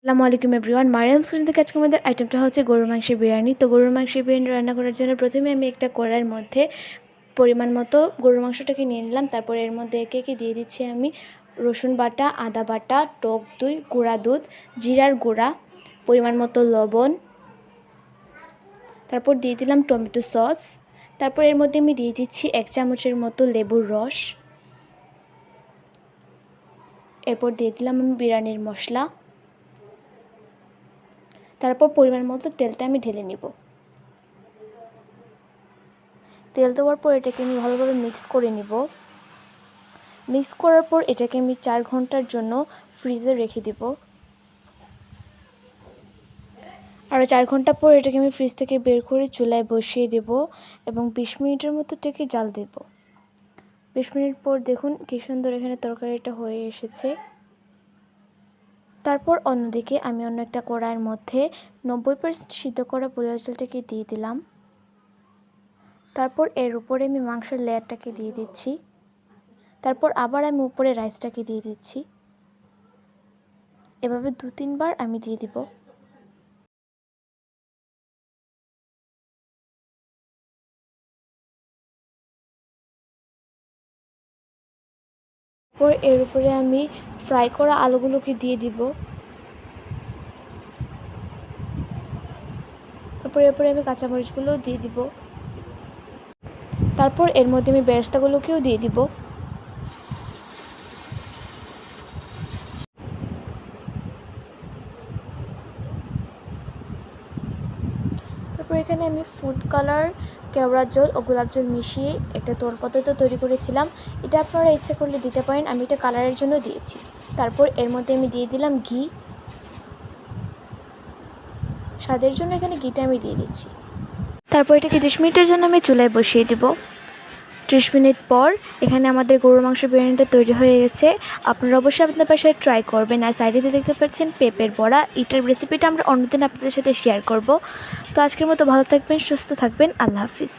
আসসালামু আলাইকুম everyone. Mariam's kitchen থেকে আজকে আমাদের আইটেমটা হচ্ছে গরুর মাংসের বিরিয়ানি। তো গরুর মাংসের বিরিয়ানি রান্না করার জন্য প্রথমে আমি একটা কড়াইয়ের মধ্যে পরিমাণ মতো গরুর মাংসটাকে নিয়ে নিলাম। তারপর এর মধ্যে একে একে দিয়ে দিচ্ছি আমি রসুন বাটা, আদা বাটা, টক দই, গুঁড়া দুধ, জিরার গুঁড়া, পরিমাণ মতো লবণ, তারপর দিয়ে দিলাম টমেটো সস। তারপর এর মধ্যে আমি দিয়ে দিচ্ছি 1 চামচের মতো লেবুর রস। এরপর দিয়ে দিলাম আমি বিরিয়ানির মশলা। তারপর পরিমাণ মতো তেলটা আমি ঢেলে নিব। তেল দেওয়ার পর এটাকে আমি ভালোভাবে মিক্স করে নিব। মিক্স করার পর এটাকে আমি 4 ঘন্টার জন্য ফ্রিজে রেখে দিব। আর 4 ঘন্টা পর এটাকে আমি ফ্রিজ থেকে বের করে চুলায় বসিয়ে দেব এবং 20 মিনিটের মতো এটাকে জাল দেব। 20 মিনিট পর দেখুন কি সুন্দর এখানে তরকারিটা হয়ে এসেছে। তারপর অন্যদিকে আমি অন্য একটা কড়াইয়ের মধ্যে 90% সিদ্ধ করা পোলাও চালটাকে দিয়ে দিলাম। তারপর এর উপরে আমি মাংসের লেয়ারটাকে দিয়ে দিচ্ছি। তারপর আবার আমি উপরে রাইসটাকে দিয়ে দিচ্ছি। এভাবে 2-3 বার আমি দিয়ে দিব। পর এর উপরে আমি ফ্রাই করা আলুগুলোকে দিয়ে দিব। তারপর এরপরে আমি কাঁচামরিচগুলোও দিয়ে দিব। তারপর এর মধ্যে আমি বেরেস্তাগুলোকেও দিয়ে দিব। তারপর এখানে আমি ফুড কালার, কেওড়া জল ও গোলাপ জল মিশিয়ে একটা পদ্ধতি তৈরি করেছিলাম। এটা আপনারা ইচ্ছা করলে দিতে পারেন, আমি এটা কালারের জন্য দিয়েছি। তারপর এর মধ্যে আমি দিয়ে দিলাম ঘি। স্বাদের জন্য এখানে ঘিটা আমি দিয়ে দিচ্ছি। তারপর এটাকে 30 মিনিটের জন্য আমি চুলায় বসিয়ে দেব। 30 মিনিট পর এখানে আমাদের গরুর মাংস বিরিয়ানিটা তৈরি হয়ে গেছে। আপনারা অবশ্যই আপনাদের বাসায় ট্রাই করবেন। আর সাইডে দেখতে পাচ্ছেন পেঁপের বড়া। এটার রেসিপিটা আমরা অন্যদিন আপনাদের সাথে শেয়ার করব। তো আজকের মতো ভালো থাকবেন, সুস্থ থাকবেন। আল্লাহ হাফিজ।